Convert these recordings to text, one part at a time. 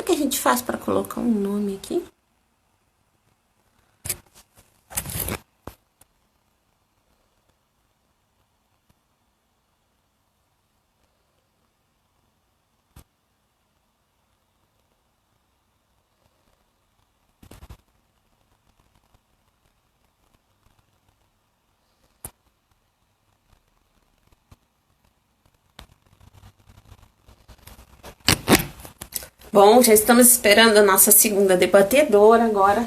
que a gente faz para colocar um nome aqui? Bom, já estamos esperando a nossa segunda debatedora agora.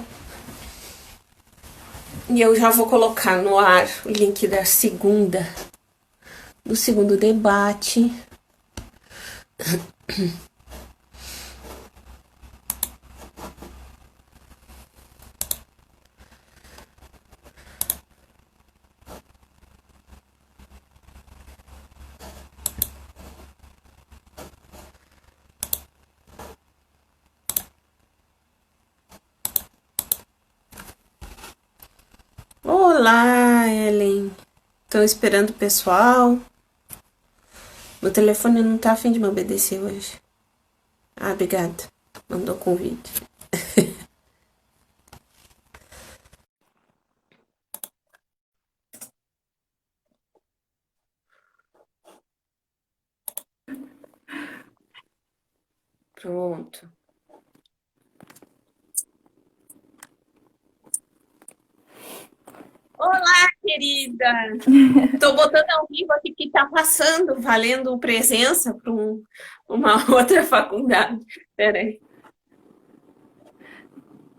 E eu já vou colocar no ar o link do segundo debate. Olá, Ellen. Estou esperando o pessoal. Meu telefone não tá a fim de me obedecer hoje. Ah, obrigada. Mandou convite. Pronto. Olá, querida. Tô botando ao vivo aqui que tá passando, valendo presença para uma outra faculdade. Peraí.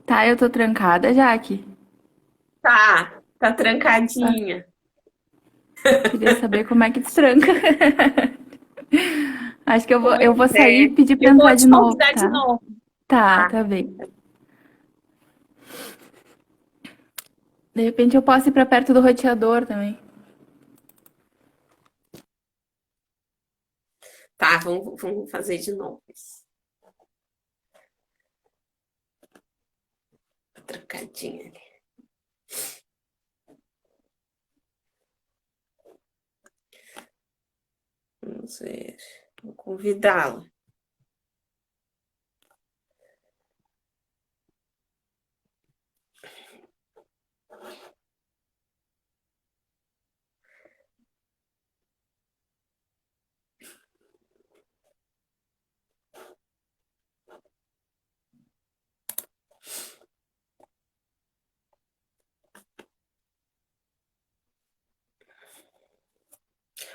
Tá, eu tô trancada, Jaque. Tá Ah, trancadinha. queria saber como é que destranca. Acho que eu Pois vou sair é. e pedir pra Eu vou entrar de te novo, convidar de tá? novo. Tá, Tá, tá bem. De repente eu posso ir pra perto do roteador também. tá, vamos fazer de novo. Tá trancadinha ali. Vamos ver. Vou convidá-la.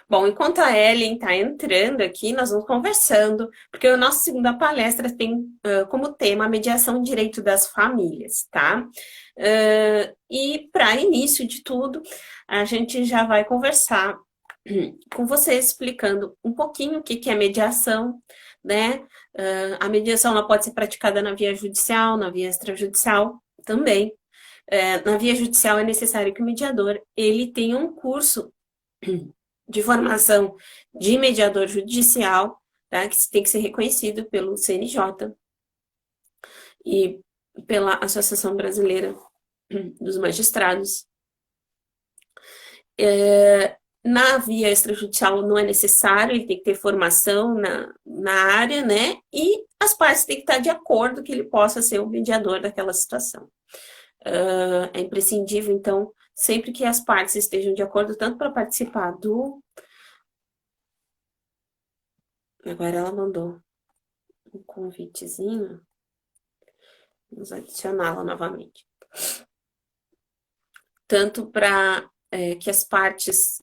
Bom, enquanto a Ellen está entrando aqui, nós vamos conversando, porque a nossa segunda palestra tem como tema a mediação de direito das famílias, tá? E para início de tudo, a gente já vai conversar com você explicando um pouquinho o que que é mediação, né? A mediação ela pode ser praticada na via judicial, na via extrajudicial também. Na via judicial é necessário que o mediador ele tenha um curso de formação de mediador judicial, tá? Que tem que ser reconhecido pelo CNJ e pela Associação Brasileira dos Magistrados. Na via extrajudicial não é necessário, ele tem que ter formação na área, né? E as partes têm que estar de acordo que ele possa ser o mediador daquela situação. É imprescindível, então, sempre que as partes estejam de acordo, tanto para participar do. Agora ela mandou um convitezinho. Vamos adicioná-la novamente. Tanto para que as partes.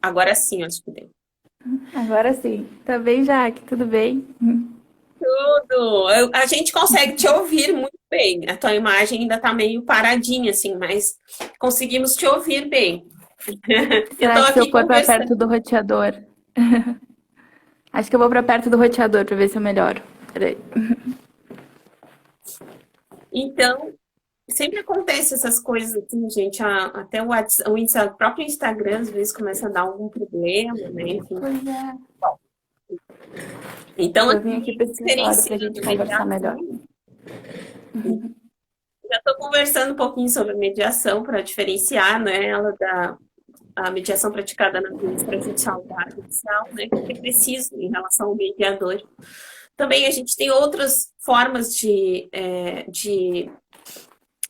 Agora sim, acho que deu. Agora sim. Tá bem, Jaque? Tudo bem? Tudo! A gente consegue te ouvir muito bem. A tua imagem ainda está meio paradinha, assim, mas conseguimos te ouvir bem. Eu Será estou que se eu aqui for pra perto do conversando. roteador? Acho que eu vou pra perto do roteador pra ver se eu melhoro. Peraí. Então, sempre acontece essas coisas assim, gente. Até o próprio Instagram às vezes começa a dar algum problema, né? Enfim. Pois é. Então, Eu vim aqui aqui, pro escritório pra experienciando gente conversar melhor. mediação. Já estou conversando um pouquinho sobre mediação para diferenciar, né, ela da a mediação praticada na via extrajudicial da judicial, né, que é preciso em relação ao mediador. Também a gente tem outras formas de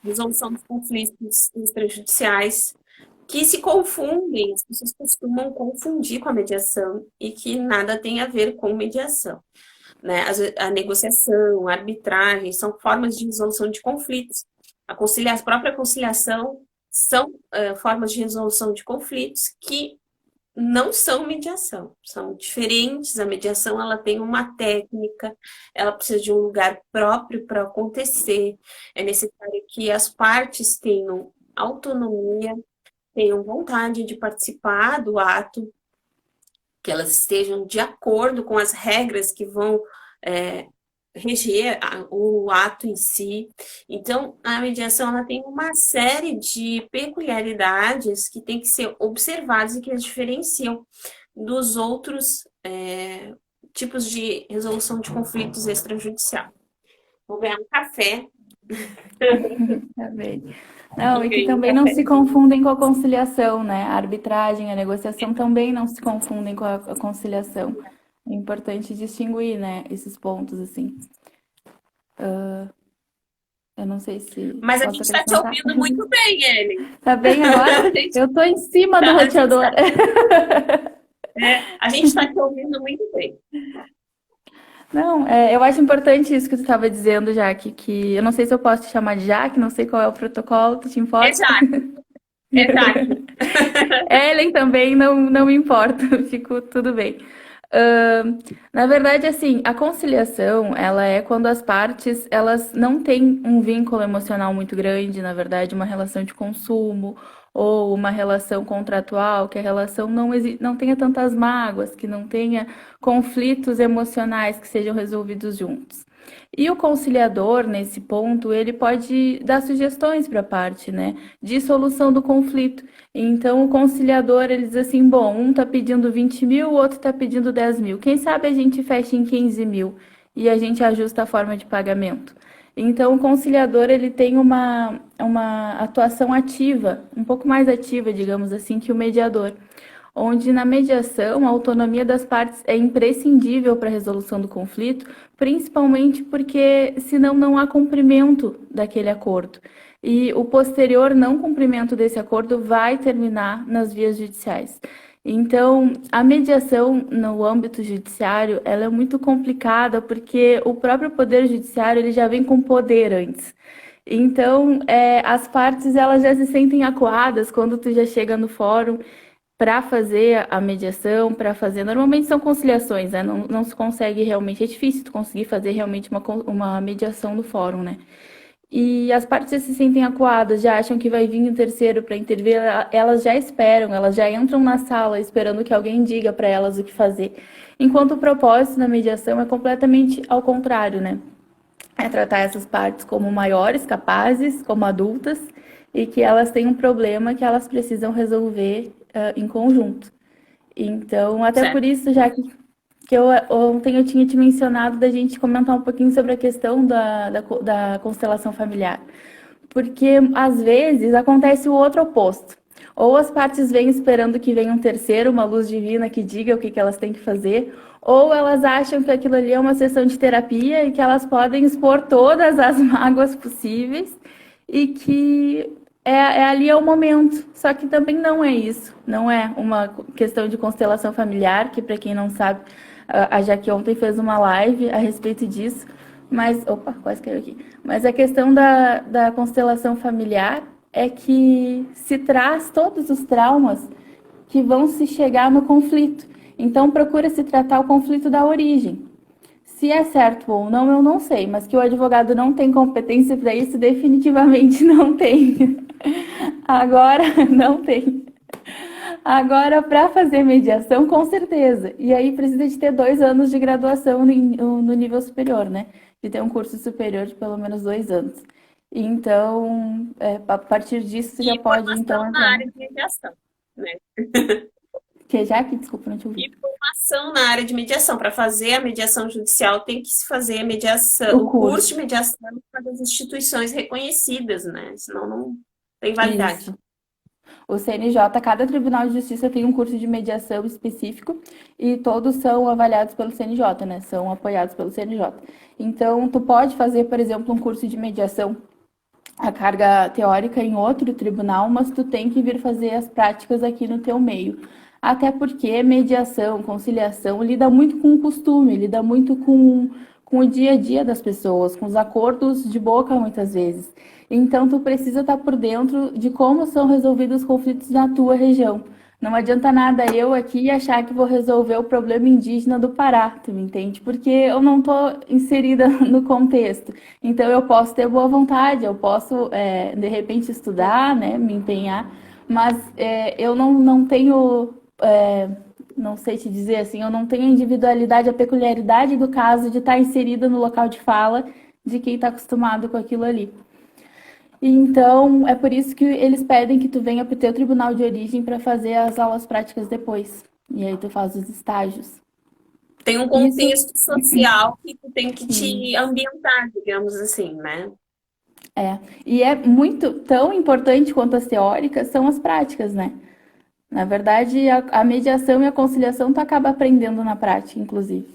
resolução dos conflitos extrajudiciais que se confundem, as pessoas costumam confundir com a mediação e que nada tem a ver com mediação, né? A negociação, a arbitragem são formas de resolução de conflitos. A própria conciliação são formas de resolução de conflitos que não são mediação, são diferentes. A mediação ela tem uma técnica, ela precisa de um lugar próprio para acontecer. É necessário que as partes tenham autonomia, tenham vontade de participar do ato, que elas estejam de acordo com as regras que vão reger o ato em si. Então, a mediação ela tem uma série de peculiaridades que têm que ser observadas e que as diferenciam dos outros tipos de resolução de conflitos extrajudicial. Vou ganhar um café. Tá bem. Não, e que também não se confundem com a conciliação, né? A arbitragem, a negociação também não se confundem com a conciliação. É importante distinguir, né, esses pontos, assim. Eu não sei se Mas a posso gente está te acrescentar. ouvindo muito bem, Ellen. Tá bem agora? Eu tô em cima do roteador. A gente está te ouvindo muito bem. Não, eu acho importante isso que tu estava dizendo, Jaque, que eu não sei se eu posso te chamar de Jaque, não sei qual é o protocolo, tu te importa? É Jaque. É Jaque. Ellen também, não me importa, fico tudo bem. Na verdade, assim, a conciliação, ela é quando as partes, elas não têm um vínculo emocional muito grande, na verdade, uma relação de consumo ou uma relação contratual, que a relação não tenha tantas mágoas, que não tenha conflitos emocionais que sejam resolvidos juntos. E o conciliador, nesse ponto, ele pode dar sugestões para a parte, né, de solução do conflito. Então, o conciliador, ele diz assim, bom, um está pedindo 20 mil, o outro está pedindo 10 mil. Quem sabe a gente fecha em 15 mil e a gente ajusta a forma de pagamento. Então, o conciliador, ele tem uma atuação ativa, um pouco mais ativa, digamos assim, que o mediador. Onde na mediação a autonomia das partes é imprescindível para a resolução do conflito, principalmente porque senão não há cumprimento daquele acordo. E o posterior não cumprimento desse acordo vai terminar nas vias judiciais. Então, a mediação no âmbito judiciário, ela é muito complicada porque o próprio poder judiciário ele já vem com poder antes. Então, as partes elas já se sentem acuadas quando tu já chega no fórum para fazer a mediação, para fazer. Normalmente são conciliações, né? Não se consegue realmente, é difícil tu conseguir fazer realmente uma mediação no fórum, né? E as partes se sentem acuadas, já acham que vai vir um terceiro para intervir, elas já esperam, elas já entram na sala esperando que alguém diga para elas o que fazer. Enquanto o propósito da mediação é completamente ao contrário, né? É tratar essas partes como maiores, capazes, como adultas, e que elas têm um problema que elas precisam resolver em conjunto. Então, até Certo. por isso, já que ontem eu tinha te mencionado da gente comentar um pouquinho sobre a questão da constelação familiar. Porque, às vezes, acontece o outro oposto. Ou as partes vêm esperando que venha um terceiro, uma luz divina que diga o que elas têm que fazer, ou elas acham que aquilo ali é uma sessão de terapia e que elas podem expor todas as mágoas possíveis e que ali é o momento. Só que também não é isso. Não é uma questão de constelação familiar, que para quem não sabe, a Jaque ontem fez uma live a respeito disso. Mas, opa, quase caiu aqui. Mas a questão da constelação familiar é que se traz todos os traumas que vão se chegar no conflito. Então, procura se tratar o conflito da origem. Se é certo ou não, eu não sei, mas que o advogado não tem competência para isso, definitivamente não tem. Agora, não tem. Agora, para fazer mediação, com certeza. E aí precisa de ter 2 anos de graduação no nível superior, né? De ter um curso superior de pelo menos 2 anos. Então, a partir disso, você já pode, então, Formação na entrar. área de mediação, né? Que já que, desculpa, não te ouvi. E formação na área de mediação. Para fazer a mediação judicial, tem que se fazer a mediação, O o curso curso. de mediação das instituições reconhecidas, né? Senão não tem validade. Isso. O CNJ, cada Tribunal de Justiça tem um curso de mediação específico e todos são avaliados pelo CNJ, né? São apoiados pelo CNJ. Então, tu pode fazer, por exemplo, um curso de mediação, a carga teórica em outro tribunal, mas tu tem que vir fazer as práticas aqui no teu meio. Até porque mediação, conciliação, lida muito com o costume, lida muito com o dia a dia das pessoas, com os acordos de boca muitas vezes. Então, tu precisa estar por dentro de como são resolvidos os conflitos na tua região. Não adianta nada eu aqui achar que vou resolver o problema indígena do Pará, tu me entende? Porque eu não estou inserida no contexto. Então, eu posso ter boa vontade, eu posso, de repente, estudar, né, me empenhar, mas eu não tenho, não sei te dizer assim, eu não tenho a individualidade, a peculiaridade do caso de estar inserida no local de fala de quem está acostumado com aquilo ali. E então, é por isso que eles pedem que tu venha para o teu tribunal de origem para fazer as aulas práticas depois. E aí tu faz os estágios. Tem um Isso, contexto social que tu tem que sim, te ambientar, digamos assim, né? é. E é muito tão importante quanto as teóricas são as práticas, né? Na verdade, a mediação e a conciliação tu acaba aprendendo na prática, inclusive.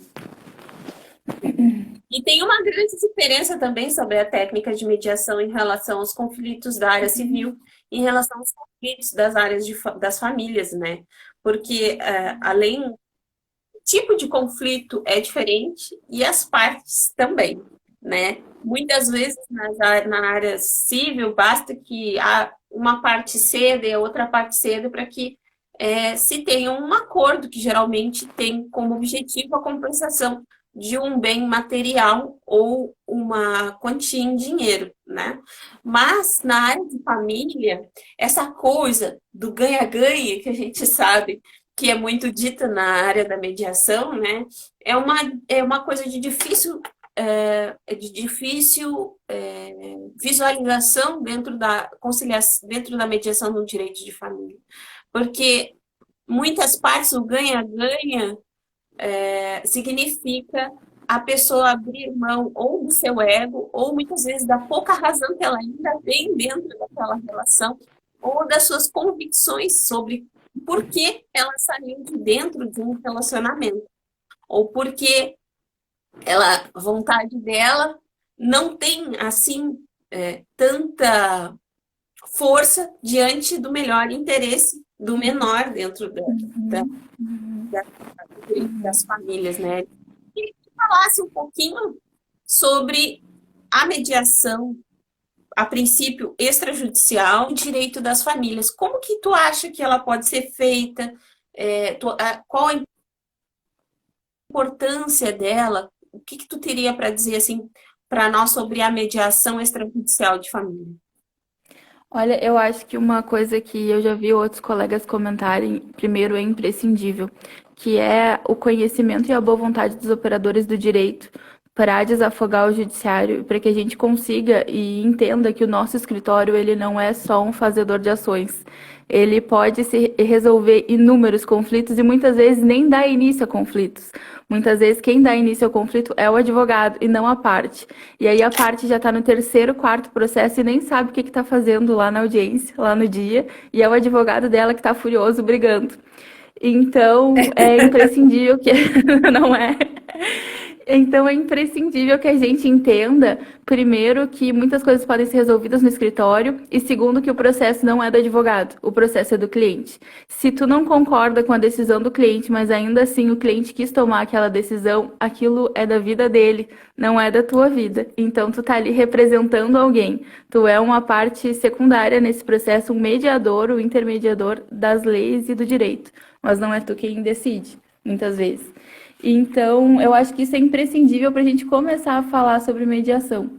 E tem uma grande diferença também sobre a técnica de mediação em relação aos conflitos da área civil, em relação aos conflitos das áreas das famílias, né? Porque além o tipo de conflito é diferente e as partes também, né? Muitas vezes na área civil basta que uma parte ceda e a outra parte ceda para que se tenha um acordo que geralmente tem como objetivo a compensação de um bem material ou uma quantia em dinheiro, né? Mas na área de família, essa coisa do ganha-ganha que a gente sabe que é muito dita na área da mediação, né? É uma coisa de difícil, visualização dentro da conciliação, dentro da mediação no direito de família. Porque muitas partes o ganha-ganha significa a pessoa abrir mão ou do seu ego, ou muitas vezes da pouca razão que ela ainda tem dentro daquela relação, ou das suas convicções sobre por que ela saiu de dentro de um relacionamento, ou porque a vontade dela não tem assim tanta força diante do melhor interesse do menor dentro da, das famílias, né? Queria que falasse um pouquinho sobre a mediação, a princípio extrajudicial, o direito das famílias. Como que tu acha que ela pode ser feita? Qual a importância dela? O que que tu teria para dizer assim para nós sobre a mediação extrajudicial de família? Olha, eu acho que uma coisa que eu já vi outros colegas comentarem, primeiro, é imprescindível, que é o conhecimento e a boa vontade dos operadores do direito para desafogar o judiciário, para que a gente consiga e entenda que o nosso escritório ele não é só um fazedor de ações. Ele pode resolver inúmeros conflitos e muitas vezes nem dar início a conflitos. Muitas vezes quem dá início ao conflito é o advogado e não a parte. E aí a parte já está no terceiro, quarto processo e nem sabe o que está fazendo lá na audiência, lá no dia, e é o advogado dela que está furioso brigando. Então é imprescindível que não é. Então é imprescindível que a gente entenda, primeiro, que muitas coisas podem ser resolvidas no escritório, e segundo, que o processo não é do advogado, o processo é do cliente. Se tu não concorda com a decisão do cliente, mas ainda assim o cliente quis tomar aquela decisão, aquilo é da vida dele, não é da tua vida. Então tu tá ali representando alguém. Tu é uma parte secundária nesse processo, um mediador, um intermediador das leis e do direito, mas não é tu quem decide, muitas vezes. Então, eu acho que isso é imprescindível para a gente começar a falar sobre mediação.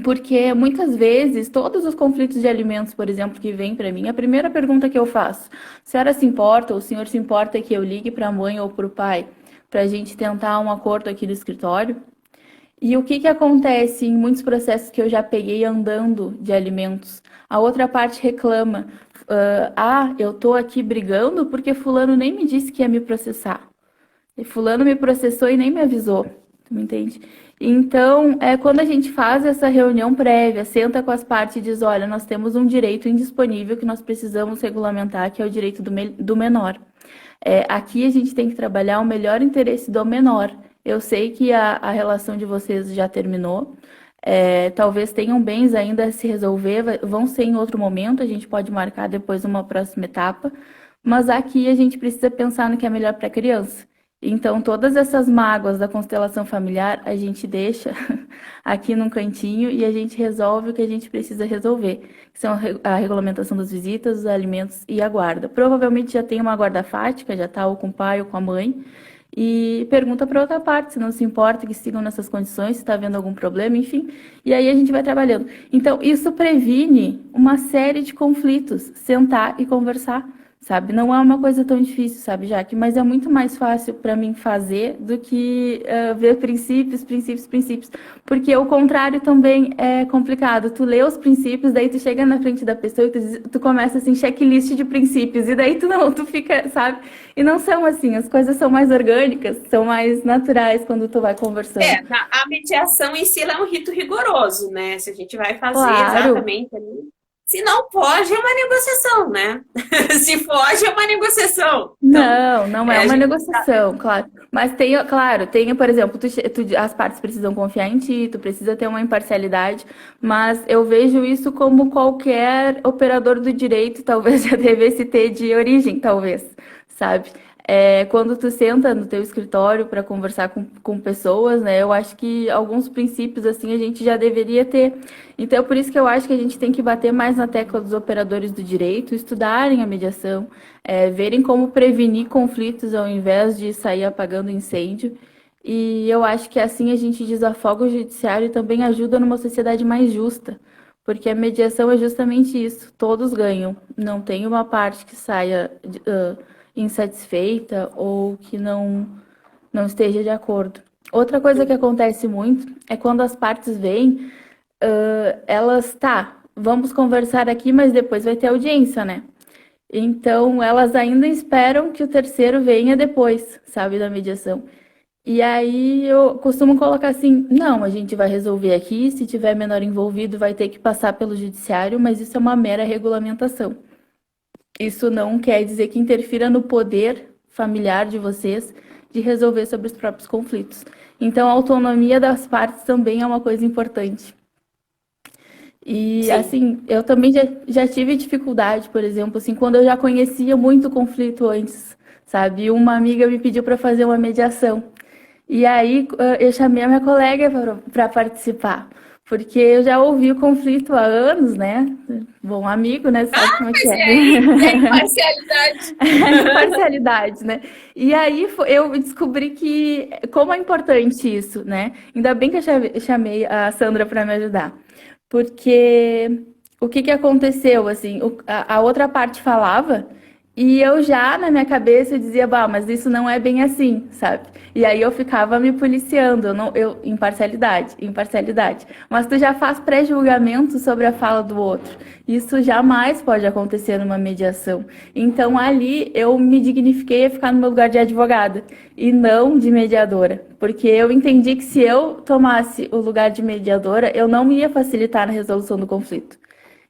Porque muitas vezes, todos os conflitos de alimentos, por exemplo, que vêm para mim, a primeira pergunta que eu faço: a senhora se importa, ou o senhor se importa que eu ligue para a mãe ou para o pai, para a gente tentar um acordo aqui no escritório? E o que que acontece em muitos processos que eu já peguei andando de alimentos? A outra parte reclama: eu tô aqui brigando porque fulano nem me disse que ia me processar. E fulano me processou e nem me avisou. Tu me entende? Então, quando a gente faz essa reunião prévia, senta com as partes e diz, olha, nós temos um direito indisponível que nós precisamos regulamentar, que é o direito do menor. Aqui a gente tem que trabalhar o melhor interesse do menor. Eu sei que a relação de vocês já terminou. Talvez tenham bens ainda a se resolver, vão ser em outro momento, a gente pode marcar depois uma próxima etapa, mas aqui a gente precisa pensar no que é melhor para a criança. Então, todas essas mágoas da constelação familiar a gente deixa aqui num cantinho e a gente resolve o que a gente precisa resolver, que são a regulamentação das visitas, os alimentos e a guarda. Provavelmente já tem uma guarda fática, já está ou com o pai ou com a mãe, e pergunta para outra parte se não se importa que sigam nessas condições, se está havendo algum problema, enfim. E aí a gente vai trabalhando. Então, isso previne uma série de conflitos, sentar e conversar, sabe? Não é uma coisa tão difícil, sabe, Jaque? Mas é muito mais fácil para mim fazer do que ver princípios, princípios, princípios. Porque o contrário também é complicado. Tu lê os princípios, daí tu chega na frente da pessoa e tu começa assim, checklist de princípios. E daí tu fica, sabe? E não são assim, as coisas são mais orgânicas, são mais naturais quando tu vai conversando. A mediação em si ela é um rito rigoroso, né? Se a gente vai fazer Claro. exatamente ali. Se não pode, é uma negociação, né? Se foge, é uma negociação. Então, Não, não é a uma gente negociação, claro. Mas tem, claro, tem, por exemplo, as partes precisam confiar em ti, tu precisa ter uma imparcialidade, mas eu vejo isso como qualquer operador do direito talvez já devesse ter de origem, talvez, sabe? Quando tu senta no teu escritório para conversar com pessoas, né? Eu acho que alguns princípios assim a gente já deveria ter. Então, é por isso que eu acho que a gente tem que bater mais na tecla dos operadores do direito, estudarem a mediação, verem como prevenir conflitos ao invés de sair apagando incêndio. E eu acho que assim a gente desafoga o judiciário e também ajuda numa sociedade mais justa, porque a mediação é justamente isso, todos ganham. Não tem uma parte que saia insatisfeita ou que não esteja de acordo. Outra coisa que acontece muito é quando as partes vêm, elas, tá, vamos conversar aqui, mas depois vai ter audiência, né? Então, elas ainda esperam que o terceiro venha depois, sabe, da mediação. E aí eu costumo colocar assim: não, a gente vai resolver aqui, se tiver menor envolvido, vai ter que passar pelo judiciário, mas isso é uma mera regulamentação. Isso não quer dizer que interfira no poder familiar de vocês de resolver sobre os próprios conflitos. Então, a autonomia das partes também é uma coisa importante. E sim. assim, eu também já tive dificuldade, por exemplo, assim, quando eu já conhecia muito conflito antes, sabe? Uma amiga me pediu para fazer uma mediação. E aí eu chamei a minha colega para participar, porque eu já ouvi o conflito há anos, né? Bom amigo, né? Sabe como é que Mas é. é aí que é imparcialidade. Imparcialidade, né? E aí eu descobri que como é importante isso, né? Ainda bem que eu chamei a Sandra para me ajudar. Porque o que que aconteceu, assim, a outra parte falava e eu já, na minha cabeça, eu dizia, bah, mas isso não é bem assim, sabe? E aí eu ficava me policiando, imparcialidade, imparcialidade. Mas tu já faz pré-julgamento sobre a fala do outro. Isso jamais pode acontecer numa mediação. Então ali eu me dignifiquei a ficar no meu lugar de advogada e não de mediadora. Porque eu entendi que se eu tomasse o lugar de mediadora, eu não me ia facilitar na resolução do conflito.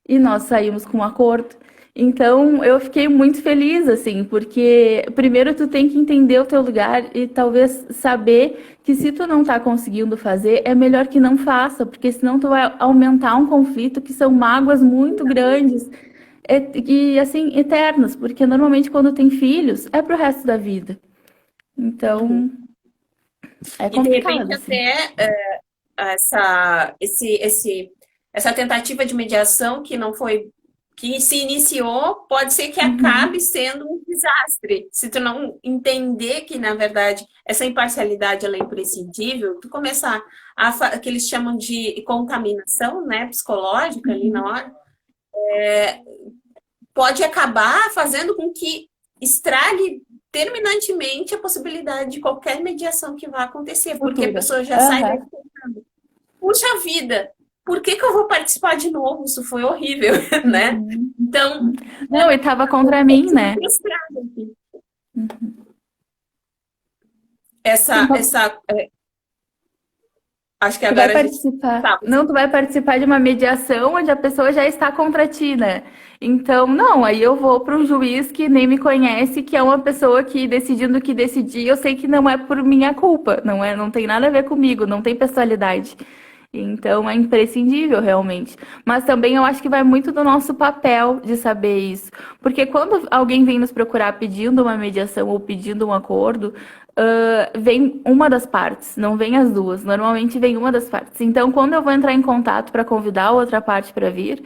E nós saímos com um acordo. Então, eu fiquei muito feliz, assim, porque primeiro tu tem que entender o teu lugar e talvez saber que se tu não tá conseguindo fazer, é melhor que não faça, porque senão tu vai aumentar um conflito que são mágoas muito grandes e, assim, eternas, porque normalmente quando tem filhos, é pro resto da vida. Então, Uhum. é E de complicado, repente assim. até essa tentativa de mediação que não foi, que se iniciou, pode ser que acabe Uhum. sendo um desastre. Se tu não entender que, na verdade, essa imparcialidade ela é imprescindível, tu começar que eles chamam de contaminação, né, psicológica ali na Uhum. hora, pode acabar fazendo com que estrague terminantemente a possibilidade de qualquer mediação que vá acontecer, porque a Futura. pessoa já sai daí Aham. pensando, puxa vida, por que que eu vou participar de novo? Isso foi horrível, né? Uhum. Então, Não, e tava contra eu me mim, sinto né? frustrada aqui. Sim, Essa Acho que Tu vai agora a gente participar. tá. Não, tu vai participar de uma mediação onde a pessoa já está contra ti, né? Então, não, aí eu vou para um juiz que nem me conhece, que é uma pessoa que decidindo o que decidir, eu sei que não é por minha culpa, não é, não tem nada a ver comigo, não tem pessoalidade. Então é imprescindível realmente. Mas também eu acho que vai muito do nosso papel de saber isso. Porque quando alguém vem nos procurar pedindo uma mediação ou pedindo um acordo, vem uma das partes, não vem as duas. Normalmente vem uma das partes. Então, quando eu vou entrar em contato para convidar a outra parte para vir,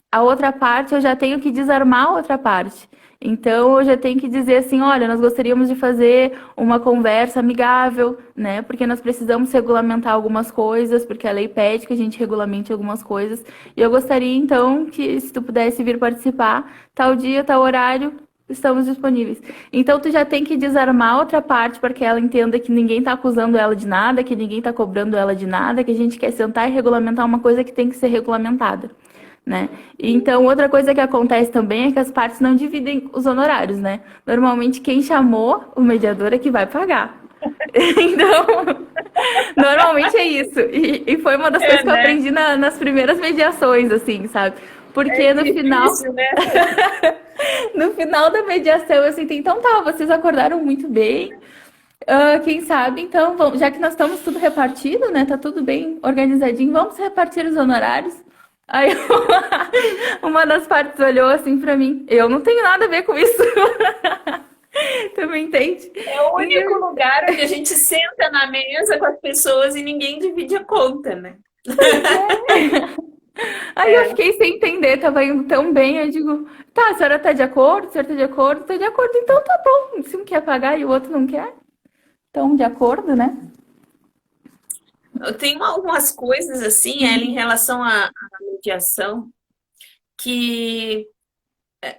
a outra parte eu já tenho que desarmar a outra parte. Então eu já tenho que dizer assim, olha, nós gostaríamos de fazer uma conversa amigável, né? Porque nós precisamos regulamentar algumas coisas, porque a lei pede que a gente regulamente algumas coisas. E eu gostaria então que se tu pudesse vir participar, tal dia, tal horário, estamos disponíveis. Então tu já tem que desarmar a outra parte para que ela entenda que ninguém está acusando ela de nada, que ninguém está cobrando ela de nada, que a gente quer sentar e regulamentar uma coisa que tem que ser regulamentada, né? Então, outra coisa que acontece também é que as partes não dividem os honorários, né? Normalmente, quem chamou o mediador é que vai pagar. Então, normalmente é isso. E foi uma das coisas É, que eu né? aprendi nas primeiras mediações, assim, sabe? É Porque no final, difícil, né? no final da mediação, eu assim, então tá, vocês acordaram muito bem. Quem sabe, então, já que nós estamos tudo repartido, né? Tá tudo bem organizadinho, vamos repartir os honorários. Aí uma das partes olhou assim pra mim. Eu não tenho nada a ver com isso. Tu me entende? É o único E- lugar onde a gente senta na mesa com as pessoas e ninguém divide a conta, né? Pois é. Aí eu É. fiquei sem entender, tava indo tão bem. Eu digo, tá, a senhora tá de acordo? A senhora tá de acordo? Tô de acordo, então tá bom. Se um quer pagar e o outro não quer, então de acordo, né? Eu tenho algumas coisas assim, Ellen, em relação à mediação, que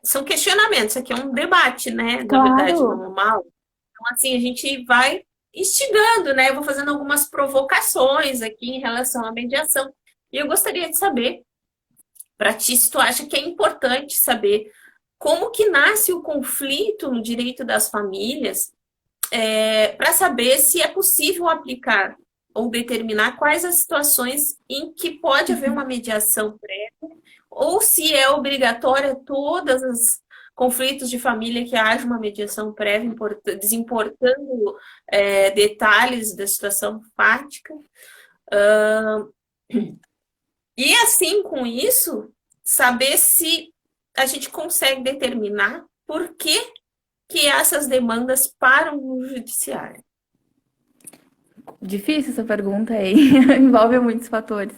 são questionamentos. Isso aqui é um debate, né? Na verdade, Claro. normal. Então, assim, a gente vai instigando, né? Eu vou fazendo algumas provocações aqui em relação à mediação. E eu gostaria de saber, para ti, se tu acha que é importante saber como que nasce o conflito no direito das famílias, para saber se é possível aplicar ou determinar quais as situações em que pode haver uma mediação prévia, ou se é obrigatória todos os conflitos de família que haja uma mediação prévia, desimportando detalhes da situação fática. E assim, com isso, saber se a gente consegue determinar por que essas demandas param no judiciário. Difícil essa pergunta aí. Envolve muitos fatores.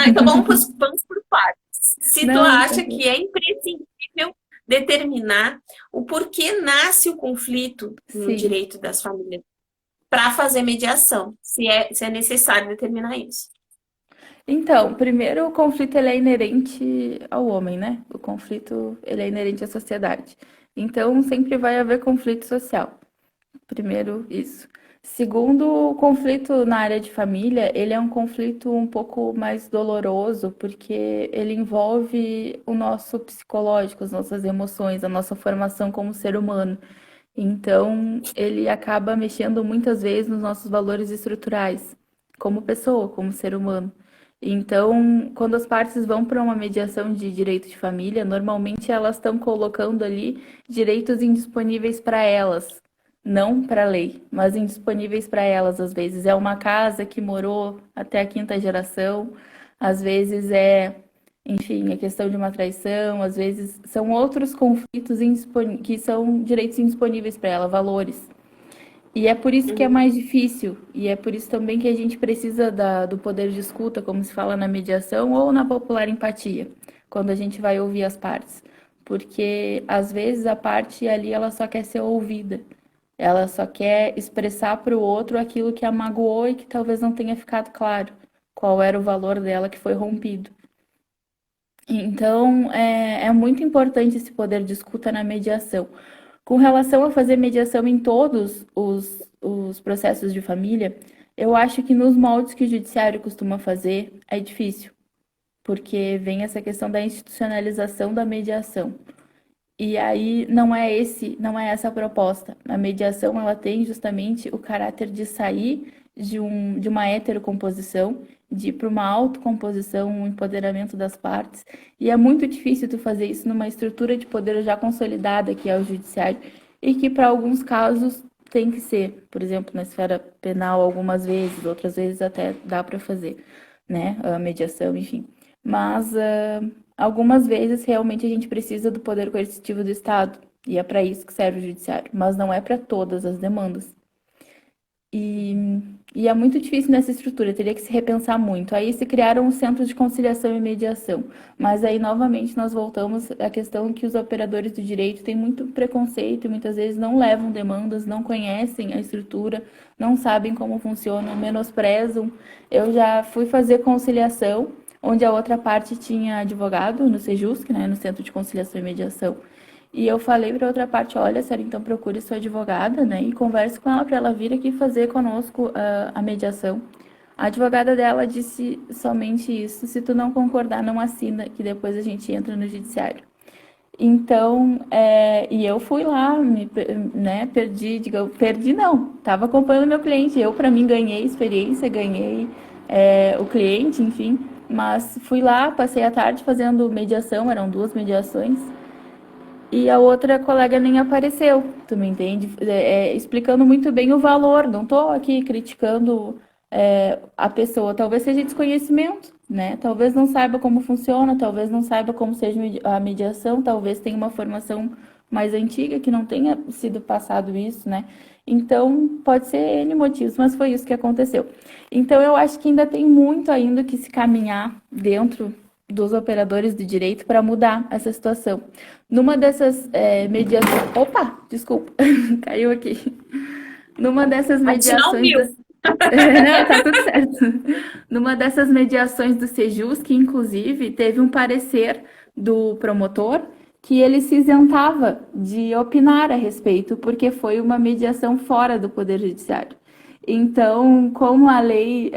Então vamos por partes. Se tu Não, acha tranquilo. que é imprescindível determinar o porquê nasce o conflito no Sim. direito das famílias para fazer mediação, se é necessário determinar isso. Então, primeiro, o conflito ele é inerente ao homem, né? O conflito ele é inerente à sociedade. Então, sempre vai haver conflito social. Primeiro, isso. Segundo, o conflito na área de família, ele é um conflito um pouco mais doloroso, porque ele envolve o nosso psicológico, as nossas emoções, a nossa formação como ser humano. Então, ele acaba mexendo muitas vezes nos nossos valores estruturais, como pessoa, como ser humano. Então, quando as partes vão para uma mediação de direito de família, normalmente elas estão colocando ali direitos indisponíveis para elas, não para a lei, mas indisponíveis para elas. Às vezes é uma casa que morou até a quinta geração, às vezes é, enfim, a questão de uma traição, às vezes são outros conflitos que são direitos indisponíveis para ela, valores. E é por isso que é Uhum. mais difícil, e é por isso também que a gente precisa do poder de escuta, como se fala na mediação, ou na popular empatia, quando a gente vai ouvir as partes. Porque às vezes a parte ali ela só quer ser ouvida, ela só quer expressar para o outro aquilo que a magoou e que talvez não tenha ficado claro, qual era o valor dela que foi rompido. Então, é muito importante esse poder de escuta na mediação. Com relação a fazer mediação em todos os processos de família, eu acho que nos moldes que o judiciário costuma fazer é difícil, porque vem essa questão da institucionalização da mediação. E aí não é essa a proposta. A mediação ela tem justamente o caráter de sair de uma heterocomposição, de ir para uma autocomposição, um empoderamento das partes. E é muito difícil tu fazer isso numa estrutura de poder já consolidada, que é o judiciário, e que para alguns casos tem que ser, por exemplo, na esfera penal algumas vezes, outras vezes até dá para fazer, né, a mediação, enfim. Mas algumas vezes realmente a gente precisa do poder coercitivo do Estado, e é para isso que serve o judiciário, mas não é para todas as demandas. E, e é muito difícil nessa estrutura, teria que se repensar muito. Aí se criaram os centros de conciliação e mediação, mas aí novamente nós voltamos à questão que os operadores do direito têm muito preconceito e muitas vezes não levam demandas, não conhecem a estrutura, não sabem como funciona, menosprezam. Eu já fui fazer conciliação, onde a outra parte tinha advogado no Sejusc, né, no Centro de Conciliação e Mediação. E eu falei para outra parte, olha, Sarah, então procure sua advogada, né, e converse com ela para ela vir aqui fazer conosco a mediação. A advogada dela disse somente isso, se tu não concordar, não assina, que depois a gente entra no judiciário. Então, e eu fui lá, né, perdi não, estava acompanhando meu cliente, eu para mim ganhei experiência, ganhei o cliente, enfim, mas fui lá, passei a tarde fazendo mediação, eram 2 mediações, e a outra colega nem apareceu, tu me entende? Explicando muito bem o valor, não estou aqui criticando a pessoa, talvez seja desconhecimento, né? Talvez não saiba como funciona, talvez não saiba como seja a mediação, talvez tenha uma formação mais antiga que não tenha sido passado isso, né? Então, pode ser N motivos, mas foi isso que aconteceu. Então, eu acho que ainda tem muito ainda que se caminhar dentro dos operadores do direito para mudar essa situação. Numa dessas mediações. Opa, desculpa, caiu aqui. Numa dessas A gente não mediações. viu. Não, tá tudo certo. Numa dessas mediações do Sejusc, inclusive, teve um parecer do promotor que ele se isentava de opinar a respeito, porque foi uma mediação fora do Poder Judiciário. Então, como a lei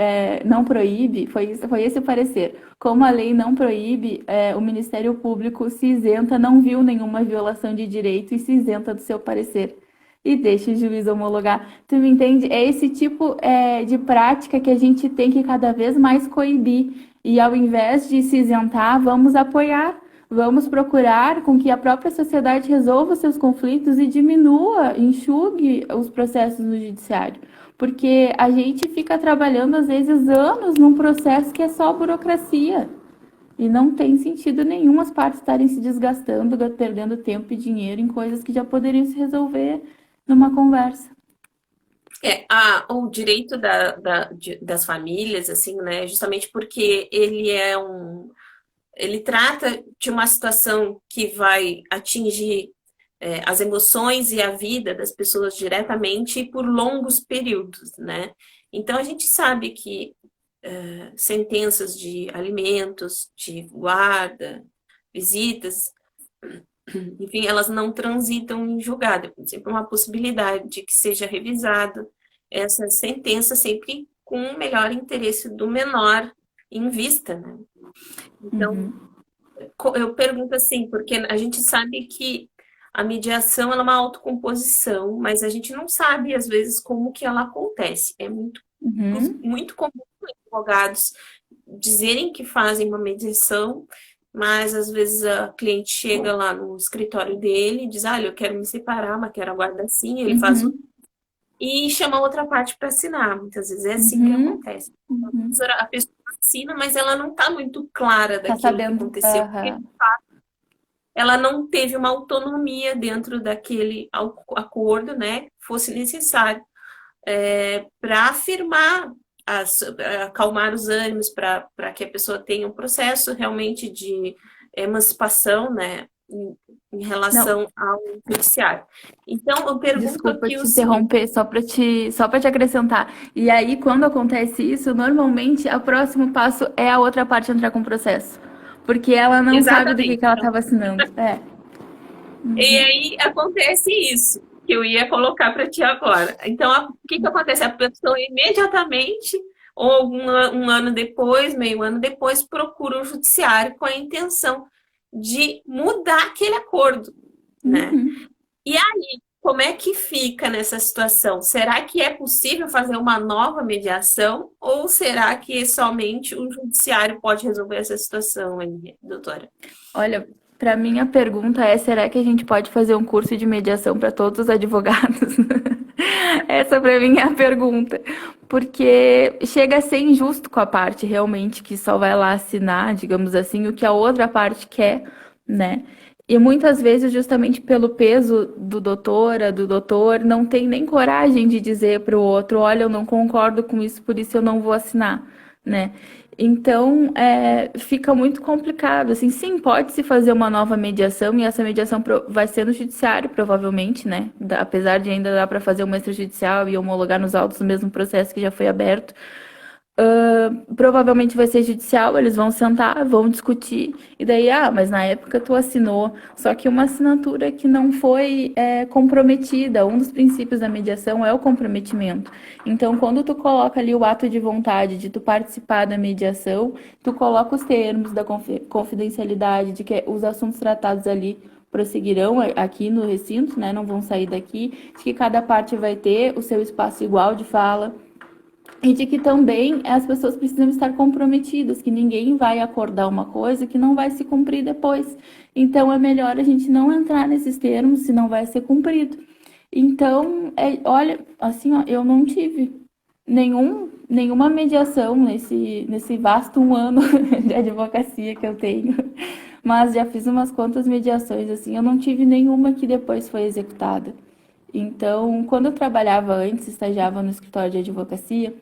não proíbe, foi esse o parecer, como a lei não proíbe, o Ministério Público se isenta, não viu nenhuma violação de direito e se isenta do seu parecer. E deixa o juiz homologar. Tu me entende? É esse tipo de prática que a gente tem que cada vez mais coibir. E ao invés de se isentar, vamos apoiar. Vamos procurar com que a própria sociedade resolva seus conflitos e diminua, enxugue os processos no judiciário. Porque a gente fica trabalhando, às vezes, anos num processo que é só burocracia. E não tem sentido nenhum as partes estarem se desgastando, perdendo tempo e dinheiro em coisas que já poderiam se resolver numa conversa. O direito das famílias, assim, né? Justamente porque ele trata de uma situação que vai atingir as emoções e a vida das pessoas diretamente e por longos períodos, né? Então a gente sabe que sentenças de alimentos, de guarda, visitas, enfim, elas não transitam em julgado. É sempre uma possibilidade de que seja revisado essa sentença, sempre com o melhor interesse do menor em vista, né? Então, Uhum, eu pergunto assim, porque a gente sabe que a mediação ela é uma autocomposição, mas a gente não sabe, às vezes, como que ela acontece. É uhum, muito comum advogados dizerem que fazem uma mediação, mas às vezes a cliente chega lá no escritório dele e diz, olha, eu quero me separar, mas quero a guarda assim, ele faz uhum, e chama a outra parte para assinar. Muitas vezes é assim que uhum, acontece. uhum. A pessoa assina, mas ela não está muito clara Tá daquilo que sabendo? aconteceu, porque Aham. ela não teve uma autonomia dentro daquele acordo, né, que fosse necessário para afirmar, acalmar os ânimos, para que a pessoa tenha um processo realmente de emancipação, né, em Não, relação ao judiciário. Então, eu pergunto desculpa aqui o te seguinte, interromper, só para te acrescentar. E aí, quando acontece isso, normalmente o próximo passo é a outra parte entrar com o processo. Porque ela não sabe do que exatamente. ela Então, estava assinando. e aí acontece isso que eu ia colocar para ti agora. Então, o que acontece? A pessoa imediatamente, ou um ano depois, meio ano depois, procura o judiciário com a intenção de mudar aquele acordo, né? Uhum. como é que fica nessa situação? Será que é possível fazer uma nova mediação ou será que somente o judiciário pode resolver essa situação aí, doutora? Olha, para mim a pergunta é: será que a gente pode fazer um curso de mediação para todos os advogados? Essa para mim é a pergunta, porque chega a ser injusto com a parte realmente que só vai lá assinar, digamos assim, o que a outra parte quer, né? E muitas vezes, justamente pelo peso do doutora, do doutor, não tem nem coragem de dizer para o outro: olha, eu não concordo com isso, por isso eu não vou assinar, né? Então, fica muito complicado. Assim, sim, pode-se fazer uma nova mediação e essa mediação vai ser no judiciário, provavelmente, né? Apesar de ainda dar para fazer uma extrajudicial e homologar nos autos do mesmo processo que já foi aberto. Provavelmente vai ser judicial, eles vão sentar, vão discutir, e daí, mas na época tu assinou, só que uma assinatura que não foi comprometida. Um dos princípios da mediação é o comprometimento. Então, quando tu coloca ali o ato de vontade de tu participar da mediação, tu coloca os termos da confidencialidade, de que os assuntos tratados ali prosseguirão aqui no recinto, né? Não vão sair daqui, de que cada parte vai ter o seu espaço igual de fala. E de que também as pessoas precisam estar comprometidas, que ninguém vai acordar uma coisa que não vai se cumprir depois. Então é melhor a gente não entrar nesses termos se não vai ser cumprido. Então, olha, assim, ó, eu não tive nenhuma mediação nesse vasto um ano de advocacia que eu tenho, mas já fiz umas quantas mediações, assim, eu não tive nenhuma que depois foi executada. Então, quando eu trabalhava antes, estagiava no escritório de advocacia,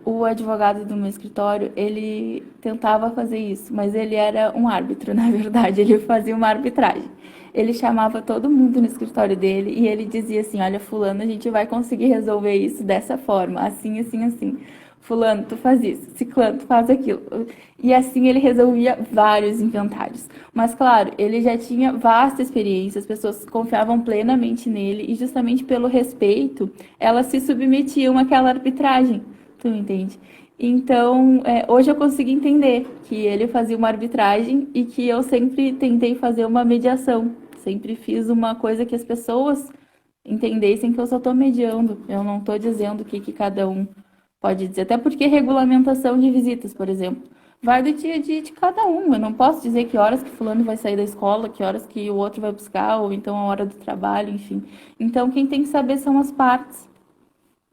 o advogado do meu escritório, ele tentava fazer isso, mas ele era um árbitro, na verdade, ele fazia uma arbitragem. Ele chamava todo mundo no escritório dele e ele dizia assim: olha, fulano, a gente vai conseguir resolver isso dessa forma, assim, assim, assim. Fulano, tu faz isso, ciclano, tu faz aquilo. E assim ele resolvia vários inventários. Mas claro, ele já tinha vasta experiência, as pessoas confiavam plenamente nele e justamente pelo respeito, elas se submetiam àquela arbitragem. Tu entende? Então, hoje eu consigo entender que ele fazia uma arbitragem e que eu sempre tentei fazer uma mediação. Sempre fiz uma coisa que as pessoas entendessem que eu só estou mediando. Eu não estou dizendo o que cada um pode dizer. Até porque regulamentação de visitas, por exemplo, vai do dia a dia de cada um. Eu não posso dizer que horas que fulano vai sair da escola, que horas que o outro vai buscar, ou então a hora do trabalho, enfim. Então, quem tem que saber são as partes.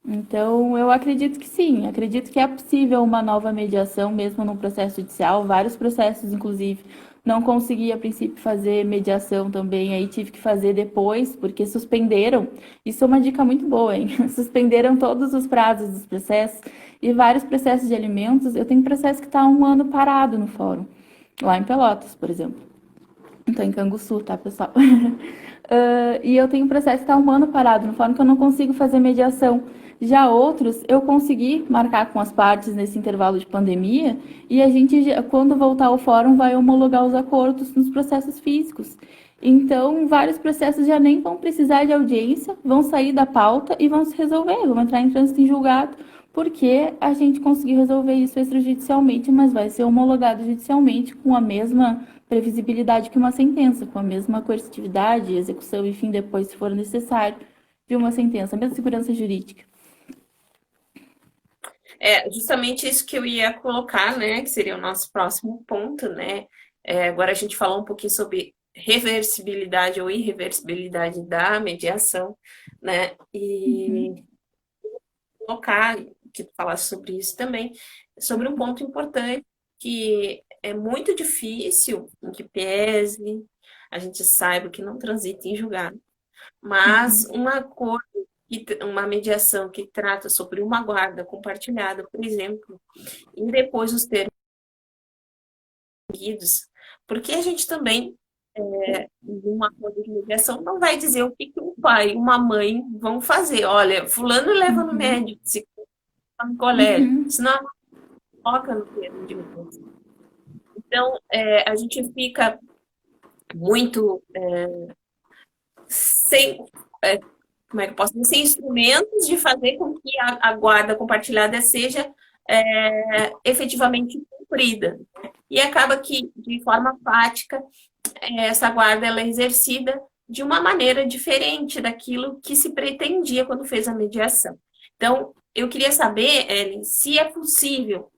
Então, eu acredito que sim, acredito que é possível uma nova mediação, mesmo no processo judicial, vários processos, inclusive. Não consegui, a princípio, fazer mediação também, aí tive que fazer depois, porque suspenderam. Isso é uma dica muito boa, hein? Suspenderam todos os prazos dos processos e vários processos de alimentos. Eu tenho processo que está há um ano parado no fórum, lá em Pelotas, por exemplo. Estou em Canguçu, tá, pessoal? E eu tenho um processo que está um ano parado, no fórum que eu não consigo fazer mediação. Já outros, eu consegui marcar com as partes nesse intervalo de pandemia e a gente, quando voltar ao fórum, vai homologar os acordos nos processos físicos. Então, vários processos já nem vão precisar de audiência, vão sair da pauta e vão se resolver, vão entrar em trânsito em julgado, porque a gente conseguiu resolver isso extrajudicialmente, mas vai ser homologado judicialmente com a mesma previsibilidade que uma sentença, com a mesma coercitividade, execução, enfim, depois, se for necessário, de uma sentença, a mesma segurança jurídica. É justamente isso que eu ia colocar, né? Que seria o nosso próximo ponto, né? Agora a gente falou um pouquinho sobre reversibilidade ou irreversibilidade da mediação, né? E colocar, que tu falasse sobre isso também, sobre um ponto importante que é muito difícil, em que pese, a gente saiba que não transita em julgado, mas uma mediação que trata sobre uma guarda compartilhada, por exemplo, e depois os termos seguidos, porque a gente também, num acordo de mediação, não vai dizer o que um pai e uma mãe vão fazer. Olha, fulano leva no médico, se no colégio, senão não coloca no termo de mediação. Então, a gente fica muito sem, como é que eu posso dizer, sem instrumentos de fazer com que a guarda compartilhada seja efetivamente cumprida. E acaba que, de forma prática, essa guarda ela é exercida de uma maneira diferente daquilo que se pretendia quando fez a mediação. Então, eu queria saber, Ellen, se é possível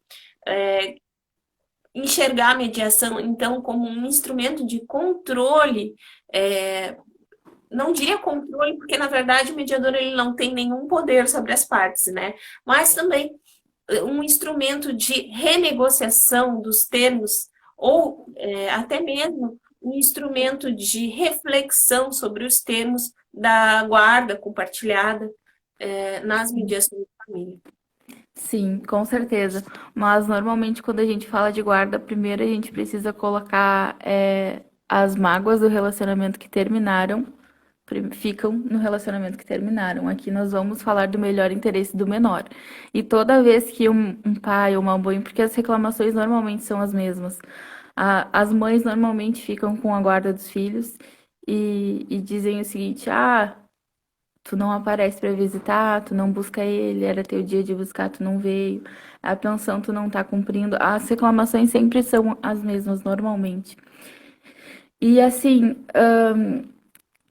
enxergar a mediação, então, como um instrumento de controle, é, não diria controle, porque na verdade o mediador ele não tem nenhum poder sobre as partes, né? Mas também um instrumento de renegociação dos termos, ou até mesmo um instrumento de reflexão sobre os termos da guarda compartilhada nas mediações de família. Sim, com certeza. Mas normalmente quando a gente fala de guarda, primeiro a gente precisa colocar as mágoas do relacionamento que terminaram, ficam no relacionamento que terminaram. Aqui nós vamos falar do melhor interesse do menor. E toda vez que um pai ou uma mãe, porque as reclamações normalmente são as mesmas, as mães normalmente ficam com a guarda dos filhos e dizem o seguinte: ah, tu não aparece para visitar, tu não busca ele, era teu dia de buscar, tu não veio, a pensão tu não tá cumprindo. As reclamações sempre são as mesmas, normalmente. E assim,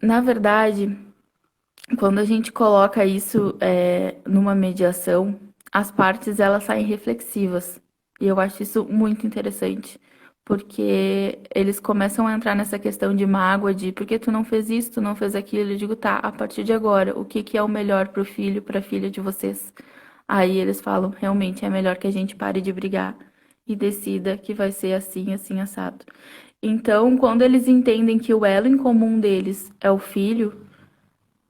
na verdade, quando a gente coloca isso numa mediação, as partes elas saem reflexivas. E eu acho isso muito interessante, porque eles começam a entrar nessa questão de mágoa, de por que tu não fez isso, tu não fez aquilo. Eu digo, tá, a partir de agora, o que que é o melhor pro filho, pra filha de vocês? Aí eles falam, realmente é melhor que a gente pare de brigar e decida que vai ser assim, assim, assado. Então, quando eles entendem que o elo em comum deles é o filho,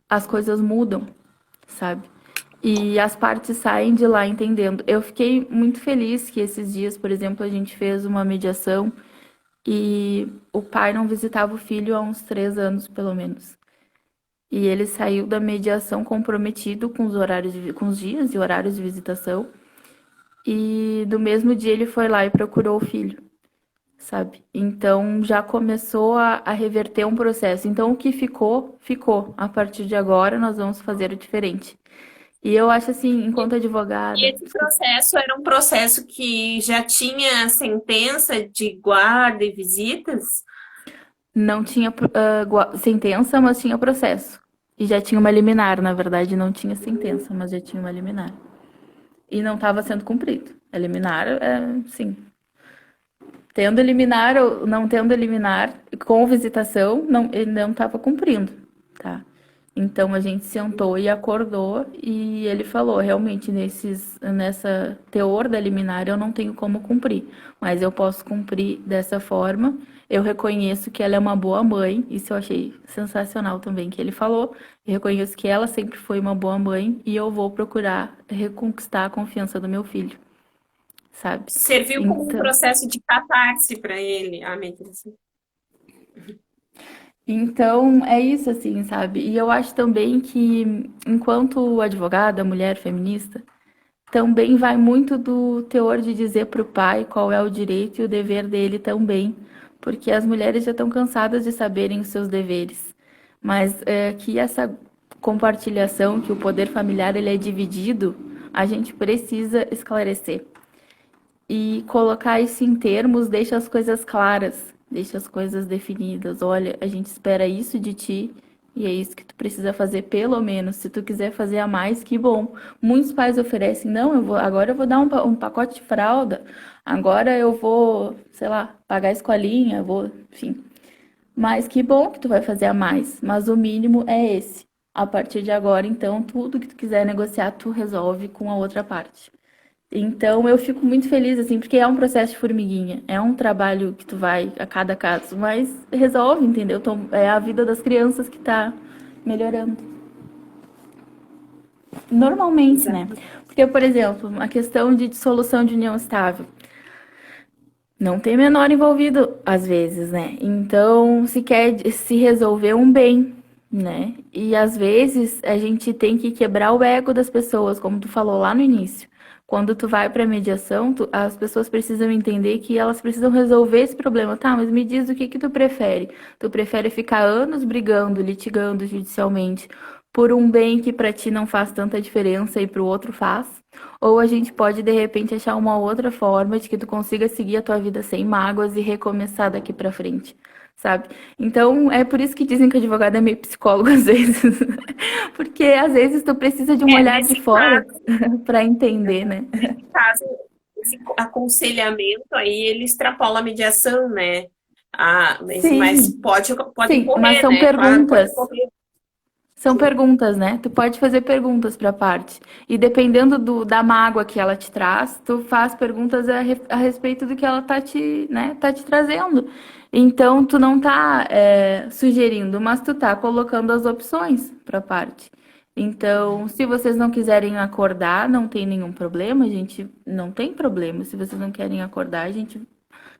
as coisas mudam, sabe? E as partes saem de lá entendendo. Eu fiquei muito feliz que esses dias, por exemplo, a gente fez uma mediação e o pai não visitava o filho há uns 3 anos, pelo menos. E ele saiu da mediação comprometido com os horários, com os dias e horários de visitação. E do mesmo dia ele foi lá e procurou o filho, sabe? Então já começou a reverter um processo. Então o que ficou, ficou. A partir de agora nós vamos fazer o diferente. E eu acho assim, enquanto E advogada, esse desculpa, processo era um processo que já tinha sentença de guarda e visitas? não tinha sentença, mas tinha processo. E já tinha uma liminar, na verdade, não tinha sentença, mas já tinha uma liminar. E não estava sendo cumprido. A liminar, sim. Tendo liminar ou não tendo liminar, com visitação, não, ele não estava cumprindo, tá? Então a gente sentou e acordou e ele falou, realmente, nessa teor da liminar eu não tenho como cumprir, mas eu posso cumprir dessa forma. Eu reconheço que ela é uma boa mãe, isso eu achei sensacional também que ele falou. Eu reconheço que ela sempre foi uma boa mãe e eu vou procurar reconquistar a confiança do meu filho, sabe? Serviu como um Então, processo de catarse para ele, a mediação. Então, é isso, assim, sabe? E eu acho também que, enquanto advogada, mulher feminista, também vai muito do teor de dizer para o pai qual é o direito e o dever dele também, porque as mulheres já estão cansadas de saberem os seus deveres, mas que essa compartilhação, que o poder familiar ele é dividido, a gente precisa esclarecer. E colocar isso em termos deixa as coisas claras, deixa as coisas definidas. Olha, a gente espera isso de ti e é isso que tu precisa fazer, pelo menos. Se tu quiser fazer a mais, que bom. Muitos pais oferecem, não, agora eu vou dar um pacote de fralda, agora eu vou, sei lá, pagar a escolinha, vou, enfim. Mas que bom que tu vai fazer a mais, mas o mínimo é esse. A partir de agora, então, tudo que tu quiser negociar, tu resolve com a outra parte. Então eu fico muito feliz, assim, porque é um processo de formiguinha, é um trabalho que tu vai a cada caso, mas resolve, entendeu? Então, é a vida das crianças que tá melhorando. Normalmente, né? Exato. Porque, por exemplo, a questão de dissolução de união estável. Não tem menor envolvido, às vezes, né? Então, se quer se resolver um bem, né? E às vezes a gente tem que quebrar o ego das pessoas, como tu falou lá no início. Quando tu vai para mediação, as pessoas precisam entender que elas precisam resolver esse problema. Tá, mas me diz o que tu prefere? Tu prefere ficar anos brigando, litigando judicialmente por um bem que para ti não faz tanta diferença e para o outro faz? Ou a gente pode, de repente, achar uma outra forma de que tu consiga seguir a tua vida sem mágoas e recomeçar daqui pra frente, sabe? Então, é por isso que dizem que advogado é meio psicólogo às vezes. Porque às vezes tu precisa de um olhar de Nesse fora caso, para entender, né? nesse caso, esse aconselhamento aí, ele extrapola a mediação, né? Mas Sim, pode sim, mas correr, são né? Claro, pode perguntas. correr. São perguntas, né? Tu pode fazer perguntas para a parte. E dependendo da mágoa que ela te traz, tu faz perguntas a respeito do que ela tá te trazendo. Então, tu não tá, sugerindo, mas tu tá colocando as opções para a parte. Então, se vocês não quiserem acordar, não tem nenhum problema, a gente não tem problema. Se vocês não querem acordar, a gente,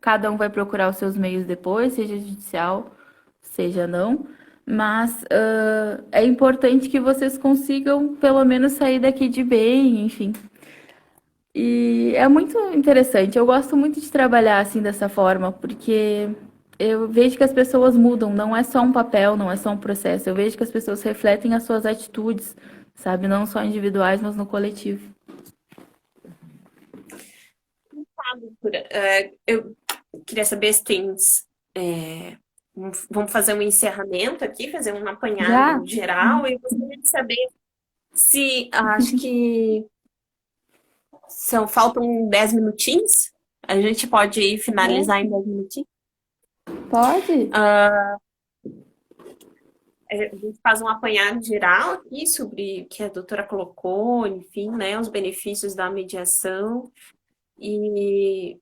cada um vai procurar os seus meios depois, seja judicial, seja não. Mas é importante que vocês consigam pelo menos sair daqui de bem, enfim. E é muito interessante. Eu gosto muito de trabalhar assim dessa forma, porque eu vejo que as pessoas mudam, não é só um papel, não é só um processo. Eu vejo que as pessoas refletem as suas atitudes, sabe? Não só individuais, mas no coletivo. Eu queria saber se tens. Vamos fazer um encerramento aqui, fazer um Já? apanhado geral, e eu gostaria de saber se acho que faltam 10 minutinhos. A gente pode finalizar em 10 minutinhos. Pode? A gente faz um apanhado geral aqui sobre o que a doutora colocou, enfim, né, os benefícios da mediação e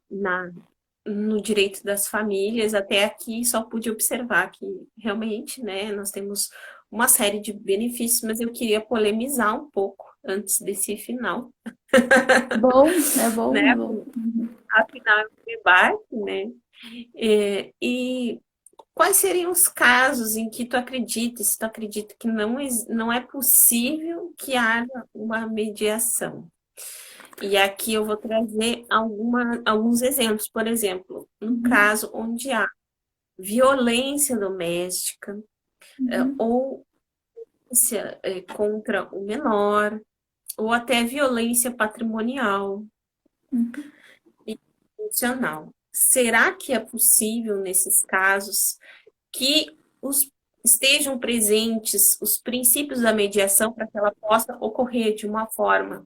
no direito das famílias. Até aqui só pude observar que realmente, né, nós temos uma série de benefícios, mas eu queria polemizar um pouco antes desse final, Bom, é bom, é né? bom. Afinal, é um debate, né? E quais seriam os casos em que tu acredita, se tu acredita que não é possível que haja uma mediação? E aqui eu vou trazer alguns exemplos. Por exemplo, no Uhum, caso onde há violência doméstica, uhum, ou violência, contra o menor, ou até violência patrimonial uhum. e institucional. Será que é possível, nesses casos, que estejam presentes os princípios da mediação para que ela possa ocorrer de uma forma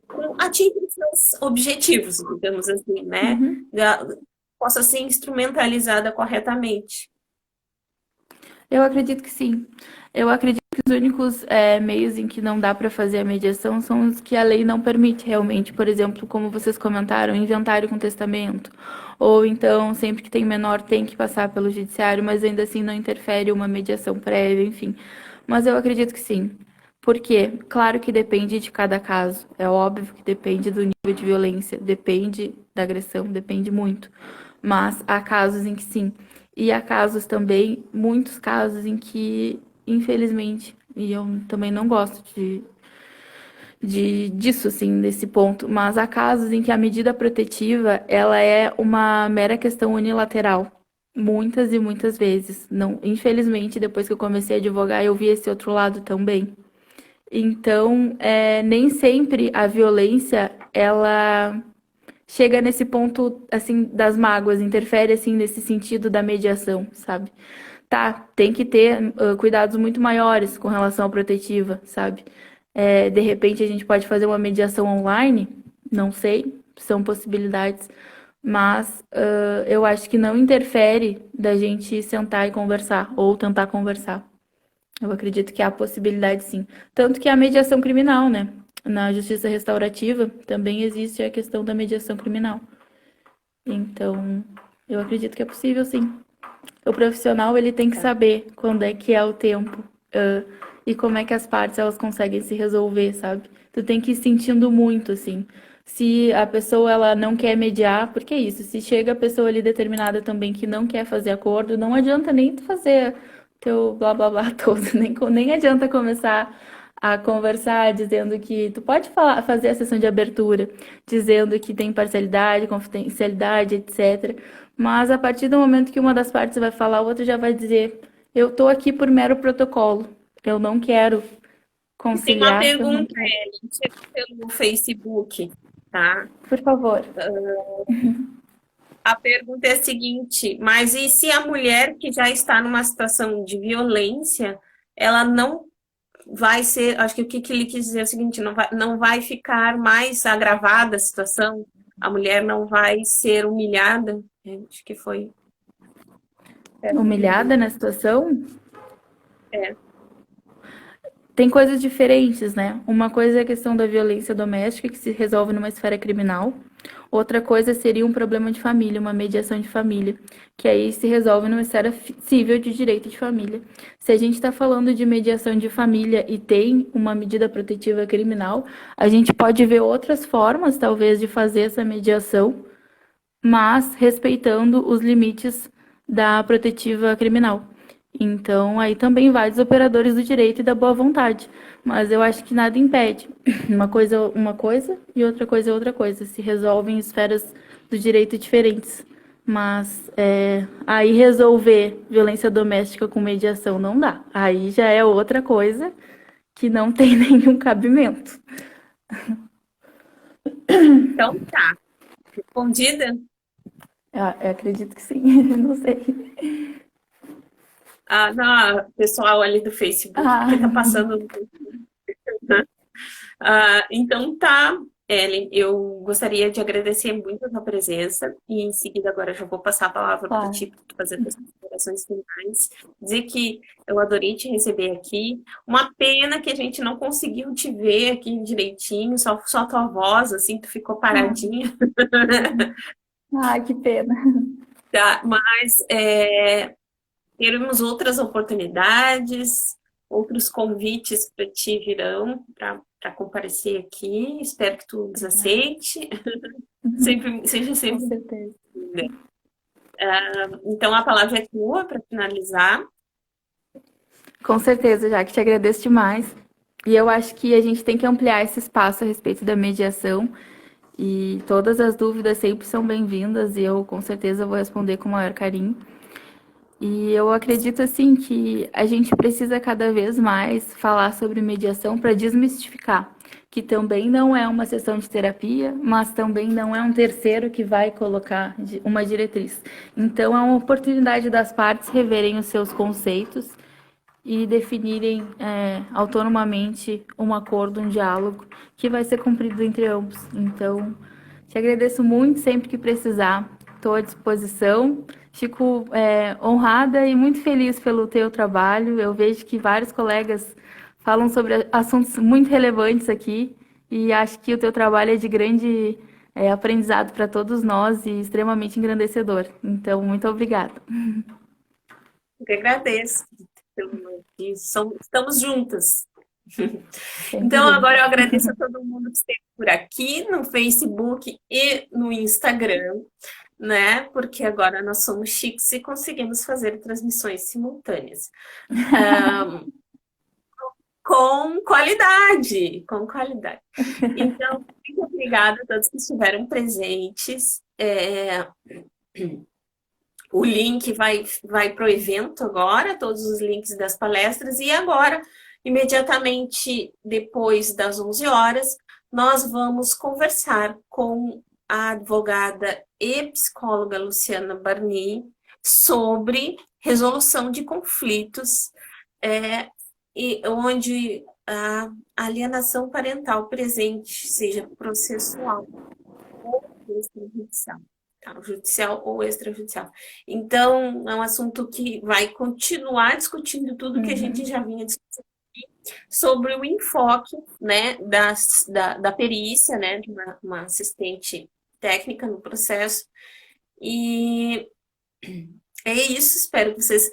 com atingir seus objetivos, digamos assim, né? Uhum. Possa ser instrumentalizada corretamente. Eu acredito que sim. Eu acredito que os únicos meios em que não dá para fazer a mediação são os que a lei não permite realmente. Por exemplo, como vocês comentaram, inventário com testamento. Ou então, sempre que tem menor, tem que passar pelo judiciário, mas ainda assim não interfere uma mediação prévia, enfim. Mas eu acredito que sim. Por quê? Claro que depende de cada caso. É óbvio que depende do nível de violência, depende da agressão, depende muito. Mas há casos em que sim. E há casos também, muitos casos em que, infelizmente, e eu também não gosto disso, assim, desse ponto, mas há casos em que a medida protetiva, ela é uma mera questão unilateral. Muitas e muitas vezes. Não, infelizmente, depois que eu comecei a advogar, eu vi esse outro lado também. Então, nem sempre a violência, ela chega nesse ponto, assim, das mágoas, interfere, assim, nesse sentido da mediação, sabe? Tá, tem que ter cuidados muito maiores com relação à protetiva, sabe? De repente a gente pode fazer uma mediação online, não sei, são possibilidades, mas eu acho que não interfere da gente sentar e conversar, ou tentar conversar. Eu acredito que há possibilidade sim. Tanto que a mediação criminal, né? Na justiça restaurativa também existe a questão da mediação criminal. Então, eu acredito que é possível sim. O profissional ele tem que Tá? saber quando é que é o tempo e como é que as partes elas conseguem se resolver, sabe? Tu tem que ir sentindo muito assim. Se a pessoa ela não quer mediar, porque é isso. Se chega a pessoa ali determinada também que não quer fazer acordo, não adianta nem tu fazer teu blá blá blá todo, nem adianta começar a conversar dizendo que tu pode falar, fazer a sessão de abertura, dizendo que tem parcialidade, confidencialidade, etc. Mas a partir do momento que uma das partes vai falar, a outra já vai dizer: eu tô aqui por mero protocolo. Eu não quero Tem uma conciliar, eu não pergunta, quero. chegou pelo Facebook, tá? Por favor. A pergunta é a seguinte, mas e se a mulher que já está numa situação de violência, ela não vai ser, acho que o que ele quis dizer é o seguinte, não vai ficar mais agravada a situação, a mulher não vai ser humilhada, acho que foi essa a Humilhada pergunta. na situação? É, Tem coisas diferentes, né? Uma coisa é a questão da violência doméstica, que se resolve numa esfera criminal. Outra coisa seria um problema de família, uma mediação de família, que aí se resolve numa esfera civil de direito de família. Se a gente está falando de mediação de família e tem uma medida protetiva criminal, a gente pode ver outras formas, talvez, de fazer essa mediação, mas respeitando os limites da protetiva criminal. Então, aí também vai dos operadores do direito e da boa vontade. Mas eu acho que nada impede. Uma coisa e outra coisa. Se resolvem em esferas do direito diferentes. Mas aí resolver violência doméstica com mediação não dá. Aí já é outra coisa que não tem nenhum cabimento. então tá, respondida? Eu acredito que sim, não sei. Não, pessoal ali do Facebook, Ah, porque tá passando. Então tá, Ellen, eu gostaria de agradecer muito a sua presença e em seguida agora eu já vou passar a palavra para claro. ti, para tu fazer as considerações finais. Dizer que eu adorei te receber aqui. Uma pena que a gente não conseguiu te ver aqui direitinho, só tua voz, assim, tu ficou paradinha. Ai, que pena. Tá? Mas teremos outras oportunidades, outros convites para ti virão para comparecer aqui. Espero que tu nos aceite. Seja Com sempre. certeza. Então, a palavra é tua para finalizar. Com certeza, já que te agradeço demais. E eu acho que a gente tem que ampliar esse espaço a respeito da mediação. E todas as dúvidas sempre são bem-vindas e eu com certeza vou responder com o maior carinho. E eu acredito assim que a gente precisa cada vez mais falar sobre mediação para desmistificar que também não é uma sessão de terapia, mas também não é um terceiro que vai colocar uma diretriz. Então é uma oportunidade das partes reverem os seus conceitos e definirem autonomamente um acordo, um diálogo que vai ser cumprido entre ambos. Então, te agradeço muito sempre que precisar, estou à disposição. Fico honrada e muito feliz pelo teu trabalho. Eu vejo que vários colegas falam sobre assuntos muito relevantes aqui e acho que o teu trabalho é de grande aprendizado para todos nós e extremamente engrandecedor. Então, muito obrigada. Eu que agradeço pelo elogio. Estamos juntas. Sempre Então, junto. agora eu agradeço a todo mundo que esteve por aqui no Facebook e no Instagram, né? Porque agora nós somos chiques e conseguimos fazer transmissões simultâneas. Com qualidade, com qualidade. Então, muito obrigada a todos que estiveram presentes. O link vai para o evento agora, todos os links das palestras, e agora, imediatamente depois das 11 horas, nós vamos conversar com a advogada e psicóloga Luciana Barni sobre resolução de conflitos, onde a alienação parental presente, seja processual ou extrajudicial. Judicial ou extrajudicial. Então, é um assunto que vai continuar discutindo tudo que a gente já vinha discutindo aqui sobre o enfoque, né, da perícia, né, de uma assistente técnica no processo. E é isso, espero que vocês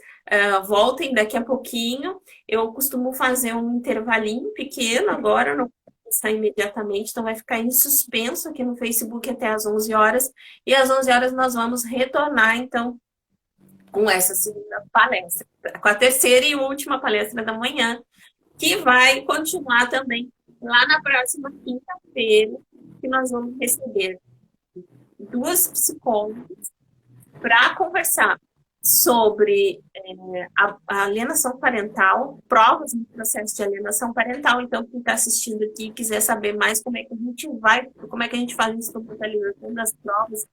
voltem daqui a pouquinho. Eu costumo fazer um intervalinho pequeno agora, não sair imediatamente, então vai ficar em suspenso aqui no Facebook até às 11 horas, e às 11 horas nós vamos retornar, então, com essa segunda palestra, com a terceira e última palestra da manhã, que vai continuar também lá na próxima quinta-feira, que nós vamos receber duas psicólogas para conversar sobre a alienação parental, provas no processo de alienação parental. Então, quem está assistindo aqui quiser saber mais como é que a gente faz isso com a totalização das provas,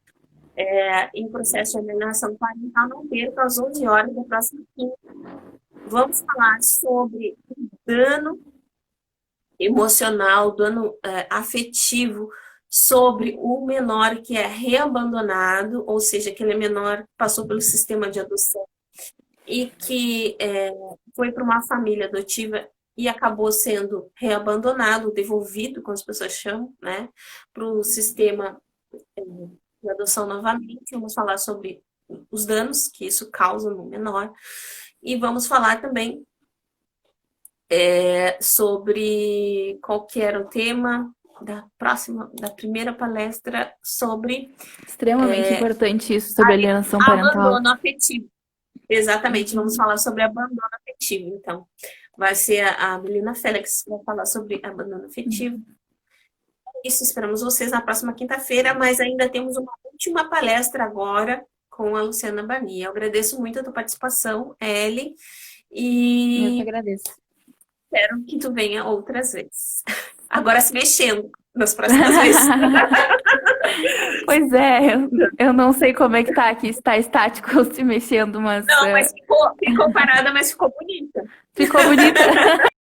em processo de alienação parental, não perca às 11 horas da próxima quinta. Vamos falar sobre o dano emocional, dano afetivo, sobre o menor que é reabandonado, ou seja, aquele menor que passou pelo sistema de adoção e que foi para uma família adotiva e acabou sendo reabandonado, devolvido, como as pessoas chamam, né, para o sistema de adoção novamente. Vamos falar sobre os danos que isso causa no menor e vamos falar também sobre qual que era o tema da primeira palestra sobre Extremamente importante isso sobre alienação parental. abandono afetivo. Exatamente, vamos falar sobre abandono afetivo. Então, vai ser a Melina Félix que vai falar sobre abandono afetivo. Isso, esperamos vocês na próxima quinta-feira, mas ainda temos uma última palestra agora com a Luciana Bani. Eu agradeço muito a tua participação, Ellen, Eu que e agradeço. espero que tu venha outras vezes. Agora se mexendo nas próximas vezes. Pois é, eu não sei como é que tá aqui, se tá estático ou se mexendo, mas Não, mas ficou parada, mas ficou bonita. ficou bonita.